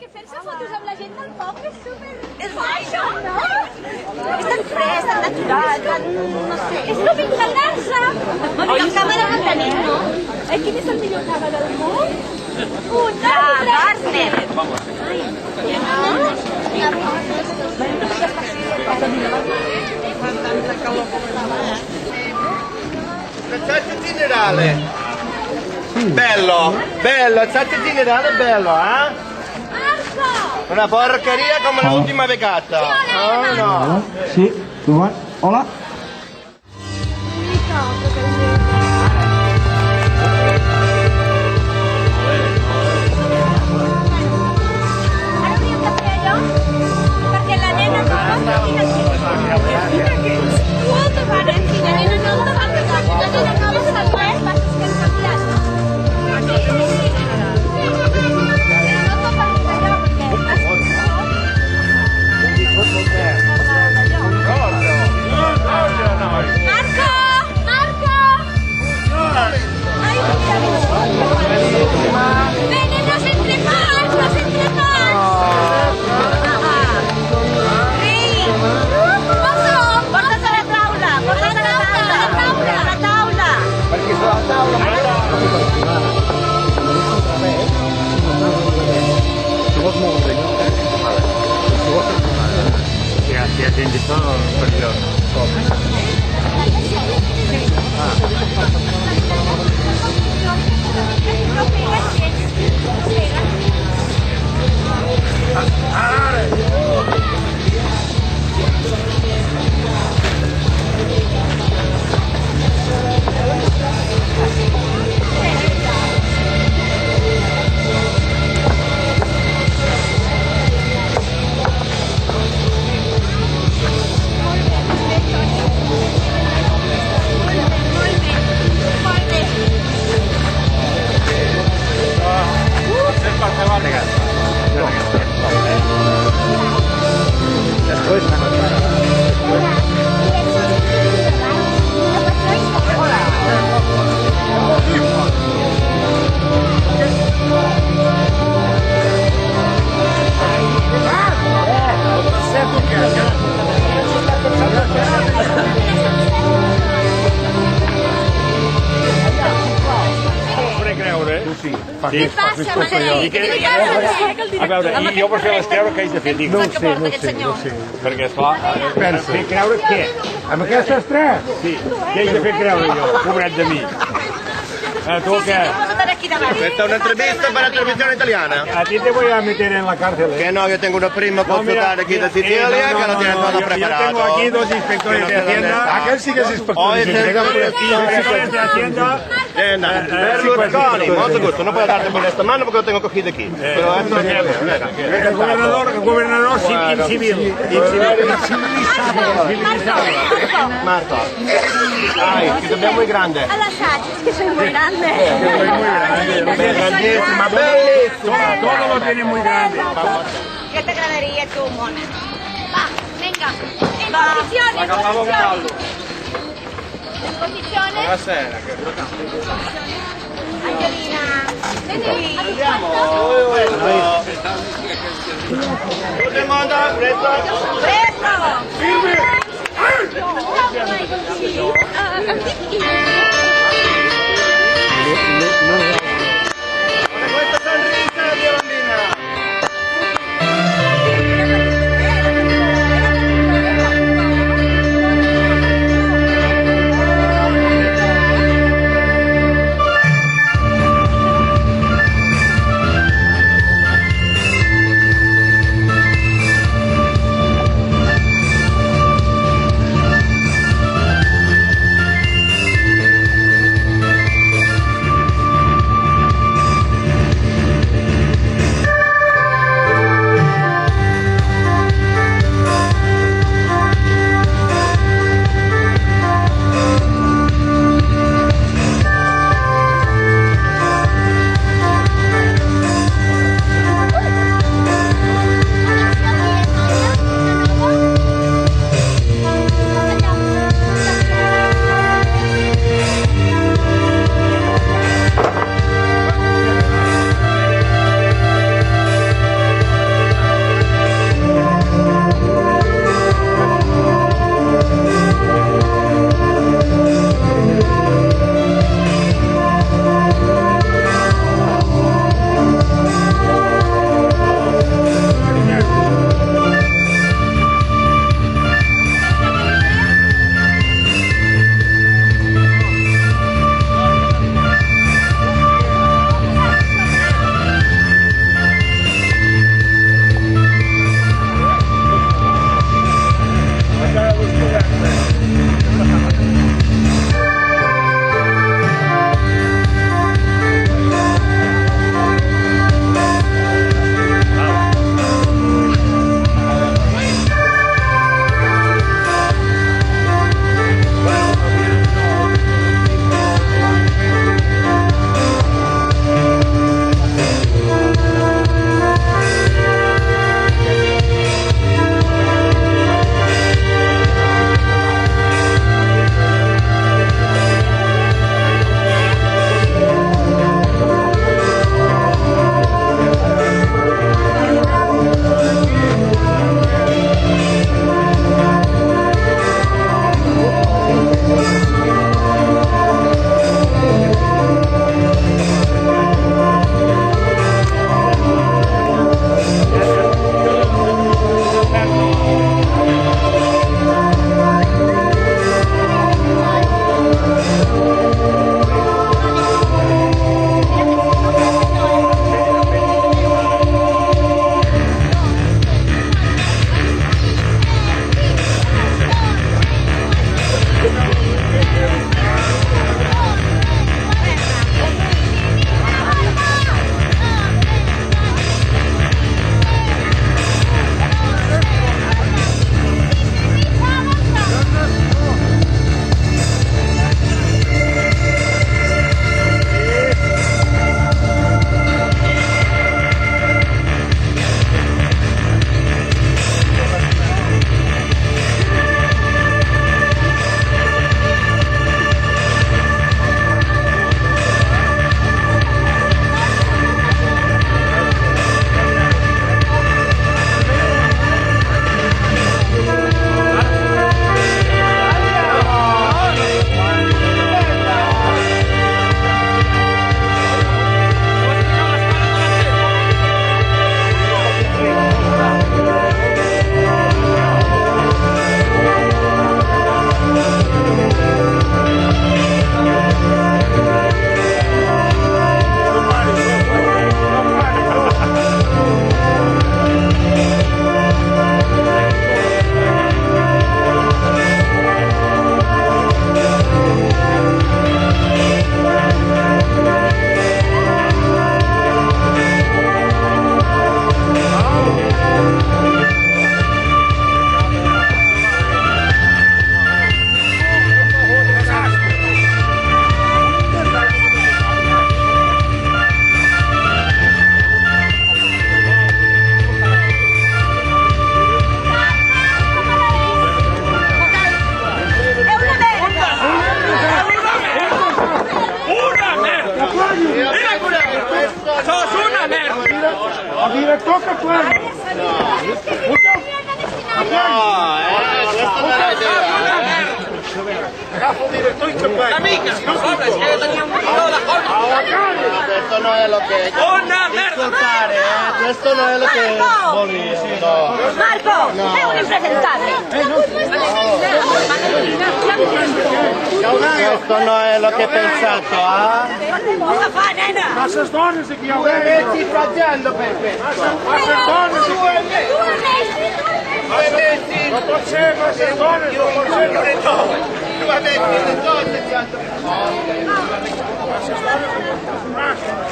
que fer-se fotos amb la gent del poble és super... És això, no? És tan fresc, tan natural, tan... no sé... És com encalar-se! Oi, el cava del tenim, no? Quin és el millor cava del món? La Gardner! Il salto generale! Bello, bello, il salto generale è bello, eh? Una porcheria come l'ultima vegata. Oh no. Sí, hola. Ara hauríem de fer allò perquè la nena no molta Valentina, la nena no la nena no va estar res, va ser que han canviat. Marco! Marco! Ai, bene, no sempre fals, no sempre fals! Ei! Porta't a la taula! Porta't a la taula! A la taula! Perché sulla tavola Si attendi solo per gli Què passa, Margarita? A veure, i jo per fer les creure què haig de fer? Dic, no ho sé. Perquè, esclar, fer creure què? Amb aquestes tres? Sí, què haig de fer creure jo, pobret de mi? ¿Tú qué? Esta es una entrevista para la televisión italiana. A ti te voy a meter en la cárcel, ¿eh? Que no, yo tengo unos primos consultar aquí de Sicilia que lo tienen todo preparado. Yo tengo aquí dos inspectores de Hacienda. Aquel sí que es inspector de Hacienda. Berlusconi, molto gusto, no puedo darte por esta mano porque lo tengo cogido aquí. Pero esto es El gobernador civil. Marco. Ay, que también es muy grande. A la Sach, es que soy muy grande. Grandísima, bellísima. Todo lo tiene muy grande. ¿Qué te agradaría tú, mona? Va, venga. En posiciones, en posiciones. En posiciones. Buonasera. Angelina, vedi, Andiamo. Tutto in modo, presto. Presto! Questa sonrisa di bambina. direttore che quello. Questo non è ideale. Capo direttore che quello. Amica, non so, Questo non è lo che... Ascoltare, questo non è lo che volevo. No. Marco, è un impresentabile. Questo non è lo che ho pensato, Cosa fa, nena? Ma se donne si chiama. Due mesi facendo per questo. Ma se donne si chiama. 2 mesi. 2 mesi. Ma forse, ma se donne Io non forse. le do. 2 mesi le do, 60. Ma se donne.